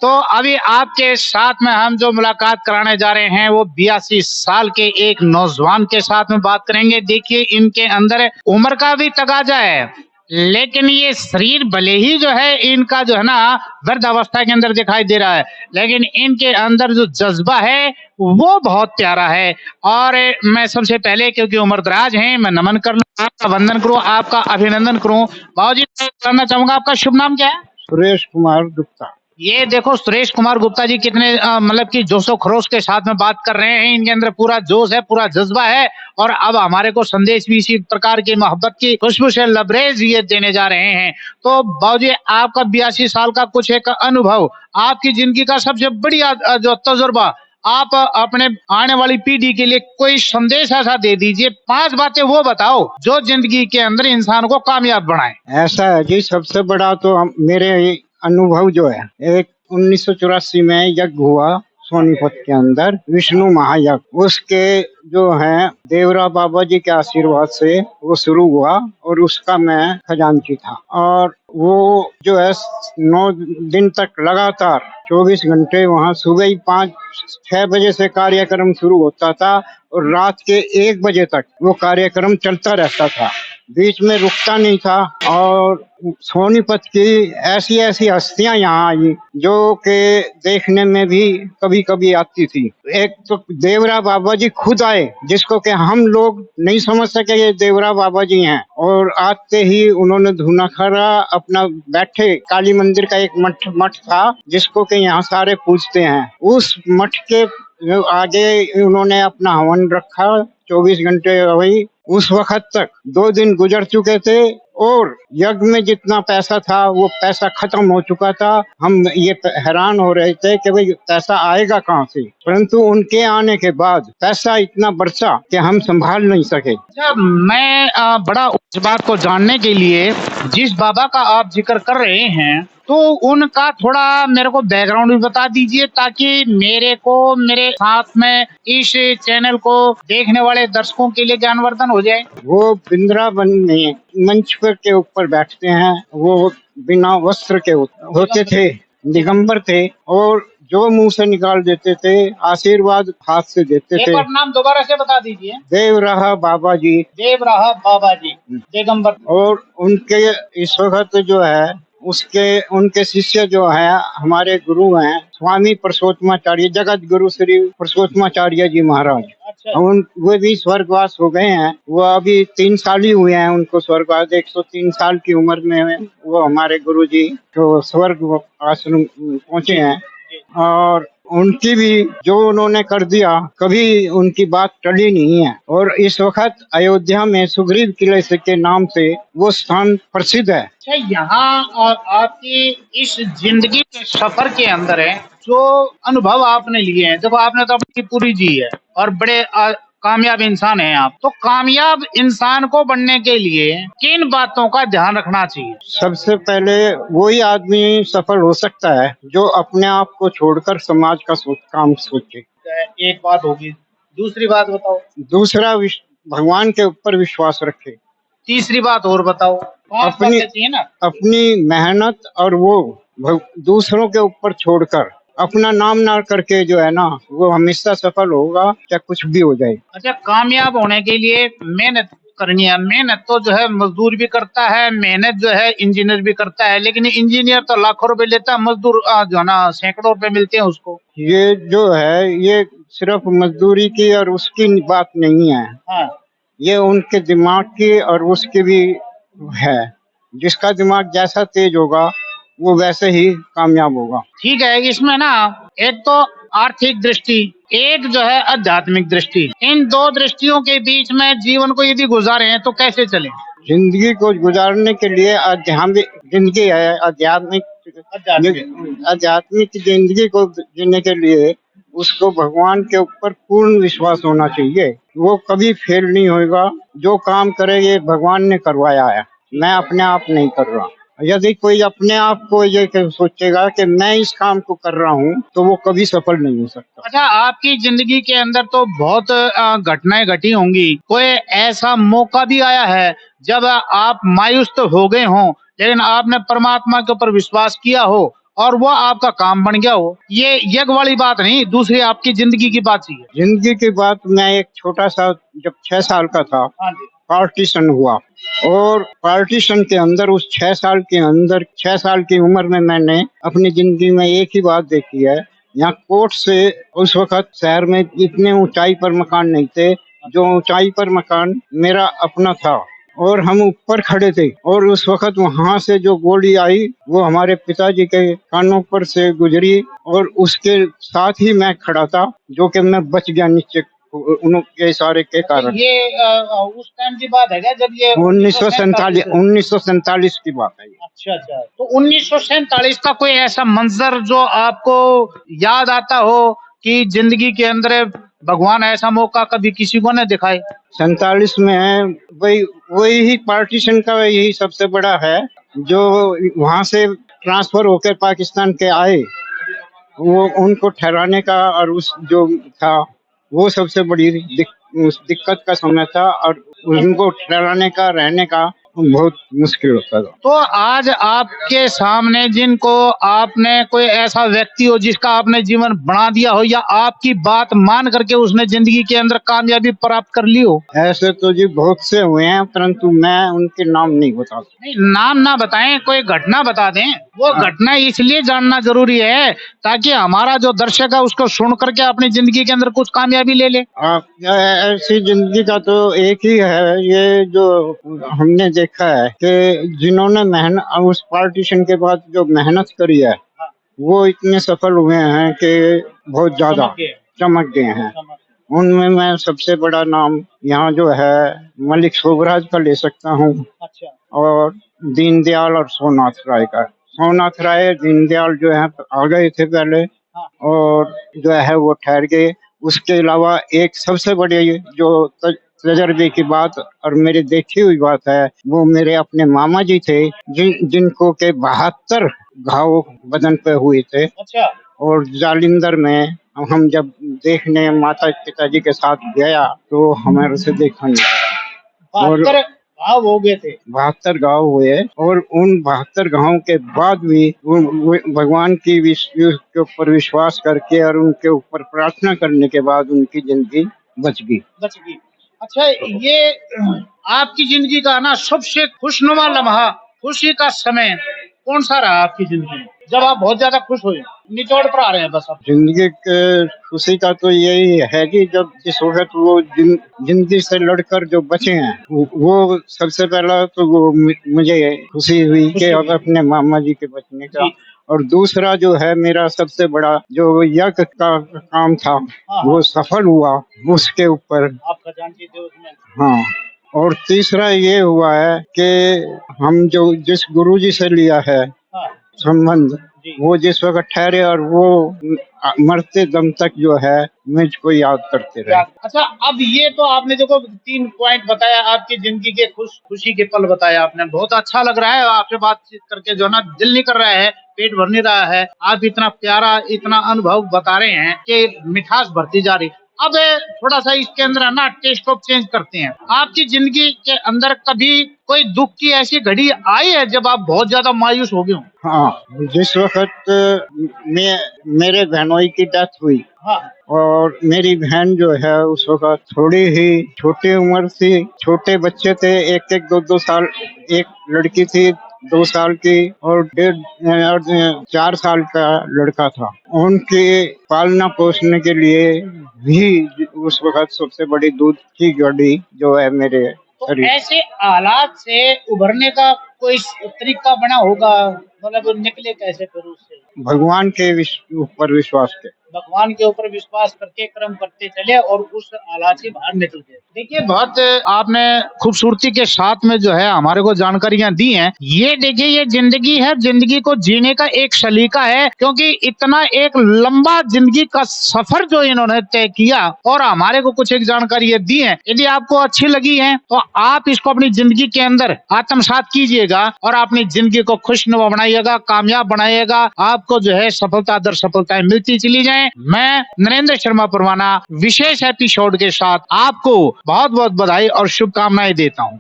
तो अभी आपके साथ में हम जो मुलाकात कराने जा रहे हैं वो 82 साल के एक नौजवान के साथ में बात करेंगे। देखिए इनके अंदर उम्र का भी तकाजा है, लेकिन ये शरीर भले ही जो है इनका जो है ना वृद्धावस्था के अंदर दिखाई दे रहा है, लेकिन इनके अंदर जो जज्बा है वो बहुत प्यारा है। और मैं सबसे पहले क्योंकि उम्रदराज हैं, मैं नमन कर लूं, आपका वंदन करूं, आपका अभिनंदन करूं। बाबूजी मैं जानना चाहूंगा आपका शुभ नाम क्या है? सुरेश कुमार गुप्ता। ये देखो सुरेश कुमार गुप्ता जी कितने मतलब कि जोशो खरोश के साथ में बात कर रहे हैं। इनके अंदर पूरा जोश है, पूरा जज्बा है, और अब हमारे को संदेश भी इसी प्रकार की मोहब्बत की खुशबू से लबरेज ये देने जा रहे हैं। तो बाबूजी आपका 82 साल का कुछ एक अनुभव, आपकी जिंदगी का सबसे बढ़िया जो तजुर्बा, आप अपने आने वाली पीढ़ी के लिए कोई संदेश ऐसा दे दीजिए, 5 बातें वो बताओ जो जिंदगी के अंदर इंसान को कामयाब बनाए। ऐसा है जी, सबसे बड़ा तो मेरे अनुभव जो है, एक 1984 में यज्ञ हुआ सोनीपत के अंदर, विष्णु महायज्ञ। उसके जो है देवरा बाबा जी के आशीर्वाद से वो शुरू हुआ और उसका मैं खजांची था। और वो जो है 9 दिन तक लगातार 24 घंटे वहाँ सुबह ही 5-6 बजे से कार्यक्रम शुरू होता था और रात के 1 बजे तक वो कार्यक्रम चलता रहता था, बीच में रुकता नहीं था। और सोनीपत की ऐसी ऐसी हस्तियां यहाँ आई जो के देखने में भी कभी कभी आती थी। एक तो देवरा बाबा जी खुद आए, जिसको कि हम लोग नहीं समझ सके ये देवरा बाबा जी हैं, और आते ही उन्होंने धूना खरा अपना बैठे। काली मंदिर का एक मठ था जिसको कि यहाँ सारे पूजते हैं, उस मठ के आगे उन्होंने अपना हवन रखा 24 घंटे। वही उस वक्त तक 2 दिन गुजर चुके थे और यज्ञ में जितना पैसा था वो पैसा खत्म हो चुका था। हम ये हैरान हो रहे थे कि भाई पैसा आएगा कहाँ से, परंतु उनके आने के बाद पैसा इतना बरसा कि हम संभाल नहीं सके। मैं बड़ा उस बात को जानने के लिए जिस बाबा का आप जिक्र कर रहे हैं तो उनका थोड़ा मेरे को बैकग्राउंड भी बता दीजिए, ताकि मेरे साथ में इस चैनल को देखने वाले दर्शकों के लिए ज्ञानवर्धन हो जाए। वो वृंदावन में मंच पर के ऊपर बैठते हैं, वो बिना वस्त्र के होते थे, दिगंबर थे, और जो मुंह से निकाल देते थे आशीर्वाद हाथ से देते थे। एक बार नाम दोबारा से बता दीजिए। देवराहा बाबा जी। देवराहा बाबा जी दिगंबर। और उनके इस वक्त जो है उनके शिष्य जो है हमारे गुरु हैं स्वामी परसोत्तमाचार्य, जगत गुरु श्री परसोत्तमाचार्य जी महाराज। अच्छा। वो भी स्वर्गवास हो गए हैं। वो अभी 3 साल ही हुए हैं उनको स्वर्गवास। 103 साल की उम्र में वो हमारे गुरु जी तो स्वर्ग आश्रम पहुंचे हैं। और उनकी भी जो उन्होंने कर दिया कभी उनकी बात टली नहीं है। और इस वक्त अयोध्या में सुग्रीव किले के नाम से वो स्थान प्रसिद्ध है। अच्छा, यहाँ आपकी इस जिंदगी के सफर के अंदर है जो अनुभव आपने लिए हैं, देखो आपने तो अपनी पूरी जी है और बड़े कामयाब इंसान हैं आप। तो कामयाब इंसान को बनने के लिए किन बातों का ध्यान रखना चाहिए? सबसे पहले वही आदमी सफल हो सकता है जो अपने आप को छोड़कर समाज का काम सोचे। एक बात होगी, दूसरी बात बताओ। दूसरा भगवान के ऊपर विश्वास रखे। तीसरी बात और बताओ। अपनी मेहनत और वो दूसरों के ऊपर छोड़कर अपना नाम ना करके जो है ना वो हमेशा सफल होगा, चाहे कुछ भी हो जाए। अच्छा, कामयाब होने के लिए मेहनत करनी है। मेहनत तो जो है मजदूर भी करता है, मेहनत जो है इंजीनियर भी करता है, लेकिन इंजीनियर तो लाखों रुपए लेता है, मजदूर जो है ना सैकड़ों रुपए मिलते हैं उसको। ये जो है ये सिर्फ मजदूरी की और उसकी बात नहीं है। हाँ। ये उनके दिमाग की और उसकी भी है। जिसका दिमाग जैसा तेज होगा वो वैसे ही कामयाब होगा। ठीक है, इसमें ना एक तो आर्थिक दृष्टि, एक जो है आध्यात्मिक दृष्टि, इन 2 दृष्टियों के बीच में जीवन को यदि गुजारे हैं तो कैसे चले? जिंदगी को गुजारने के लिए जिंदगी है, आध्यात्मिक जिंदगी को जीने के लिए उसको भगवान के ऊपर पूर्ण विश्वास होना चाहिए। वो कभी फेल नहीं होगा। जो काम करे ये भगवान ने करवाया है, मैं अपने आप नहीं कर रहा। यदि कोई अपने आप को ये सोचेगा कि मैं इस काम को कर रहा हूँ तो वो कभी सफल नहीं हो सकता। अच्छा, आपकी जिंदगी के अंदर तो बहुत घटनाएं घटी होंगी, कोई ऐसा मौका भी आया है जब आप मायूस तो हो गए हों लेकिन आपने परमात्मा के ऊपर विश्वास किया हो और वो आपका काम बन गया हो, ये यज्ञ वाली बात नहीं, दूसरी आपकी जिंदगी की बात ही है। जिंदगी की बात, मैं एक छोटा सा, जब 6 साल का था, हाँ जी। पार्टीशन हुआ, और पार्टीशन के अंदर उस 6 साल के अंदर, 6 साल की उम्र में मैंने अपनी जिंदगी में एक ही बात देखी है। यहाँ कोर्ट से, उस वक्त शहर में इतने ऊंचाई पर मकान नहीं थे, जो ऊंचाई पर मकान मेरा अपना था, और हम ऊपर खड़े थे, और उस वक्त वहां से जो गोली आई वो हमारे पिताजी के कानों पर से गुजरी, और उसके साथ ही मैं खड़ा था, जो कि मैं बच गया नीचे उनके इशारे के कारण। ये उस टाइम की बात है क्या, जब ये 1947 की बात है ये। अच्छा अच्छा, तो 1947 का कोई ऐसा मंजर जो आपको याद आता हो कि जिंदगी के अंदर भगवान ऐसा मौका कभी किसी को न दिखाए? 47 में है, वही ही पार्टीशन का यही सबसे बड़ा है, जो वहां से ट्रांसफर होकर पाकिस्तान के आए, वो उनको ठहराने का, और उस जो था वो सबसे बड़ी उस दिक्कत का समय था, और उनको ठहराने का, रहने का बहुत मुश्किल होता था। तो आज आपके सामने जिनको आपने, कोई ऐसा व्यक्ति हो जिसका आपने जीवन बना दिया हो, या आपकी बात मान करके उसने जिंदगी के अंदर कामयाबी प्राप्त कर ली हो? ऐसे तो जी बहुत से हुए हैं, परंतु मैं उनके नाम नहीं बता सकता। नहीं, नाम ना बताएं, कोई घटना बता दें। वो घटना इसलिए जानना जरूरी है ताकि हमारा जो दर्शक है उसको सुन करके अपनी जिंदगी के अंदर कुछ कामयाबी ले ले। ऐसी जिंदगी का तो एक ही है, ये जो हमने देखा है कि जिन्होंने मेहनत, उस पार्टीशन के बाद जो मेहनत करी है, वो इतने सफल हुए हैं कि बहुत ज्यादा चमक गए हैं। उनमें मैं सबसे बड़ा नाम यहाँ जो है मलिक शोभराज का ले सकता हूँ। अच्छा। और दीनदयाल और सोमनाथ राय का। सोमनाथ राय, दीनदयाल जो है आ गए थे पहले, और जो है वो ठहर गए। उसके अलावा एक सबसे बड़ी जो तजर्बे की बात और मेरी देखी हुई बात है, वो मेरे अपने मामा जी थे, जिनको के 72 घाव बदन पे हुए थे। अच्छा। और जालिंदर में हम जब देखने माता पिताजी के साथ गया तो हमारे से देखा नहीं। और 72 घाव हो गए थे। 72 गांव हुए, और उन 72 गांव के बाद भी वो भगवान की के ऊपर विश्वास करके और उनके ऊपर प्रार्थना करने के बाद उनकी जिंदगी बच गई। अच्छा, ये आपकी जिंदगी का ना सबसे खुशनुमा लम्हा, खुशी का समय कौन सा रहा आपकी जिंदगी में, जब आप बहुत ज्यादा खुश हुए? निचोड़ पर आ रहे हैं बस आप। जिंदगी के खुशी का तो यही है कि जब जिस वक्त वो जिंदगी से लड़कर जो बचे हैं, वो सबसे पहला तो वो मुझे खुशी हुई कि अब अपने मामा जी के बचने का। और दूसरा जो है मेरा सबसे बड़ा जो यज्ञ का काम था, वो सफल हुआ उसके ऊपर। आप खजांची थे उसमें। हाँ। और तीसरा ये हुआ है कि हम जो जिस गुरुजी से लिया है संबंध, वो जिस वक्त ठहरे और वो मरते दम तक जो है मुझको याद करते रहे। अच्छा, अब ये तो आपने देखो 3 पॉइंट बताया, आपकी जिंदगी के खुशी के पल बताया आपने, बहुत अच्छा लग रहा है आपसे बातचीत करके, जो ना दिल नहीं कर रहा है, पेट भर नहीं रहा है। आप इतना प्यारा, इतना अनुभव बता रहे हैं कि मिठास भरती जा रही। अब थोड़ा सा इसके अंदर ना टेस्ट ऑफ चेंज करते हैं। आपकी जिंदगी के अंदर कभी कोई दुख की ऐसी घड़ी आई है जब आप बहुत ज्यादा मायूस हो गए हो? हाँ, जिस वक्त मेरे बहनोई की डेथ हुई। हाँ। और मेरी बहन जो है उस वक्त थोड़ी ही छोटी उम्र थी, छोटे बच्चे थे, एक 2 साल, एक लड़की थी 2 साल की, और 4 साल का लड़का था। उनके पालना पोषने के लिए भी उस वक्त सबसे बड़ी दूध की गाड़ी जो है मेरे। तो ऐसे हालात से उभरने का कोई तरीका बना होगा, मतलब निकले कैसे फिर उससे? भगवान के ऊपर विश्वास के, भगवान के ऊपर विश्वास करके कर्म करते चले और उस हालात से बाहर निकल गए। देखिए, बहुत आपने खूबसूरती के साथ में जो है हमारे को जानकारियां दी हैं। ये देखिए, ये जिंदगी है, जिंदगी को जीने का एक सलीका है, क्योंकि इतना एक लंबा जिंदगी का सफर जो इन्होंने तय किया और हमारे को कुछ एक जानकारी दी है। यदि आपको अच्छी लगी है तो आप इसको अपनी जिंदगी के अंदर आत्मसात कीजिएगा और अपनी जिंदगी को खुशनुमा बनाइएगा, कामयाब बनाइएगा। आपको जो है सफलता दर सफलताएं मिलती चली जाए। मैं नरेंद्र शर्मा परवाना विशेष एपिसोड के साथ आपको बहुत बहुत बधाई और शुभकामनाएं देता हूं।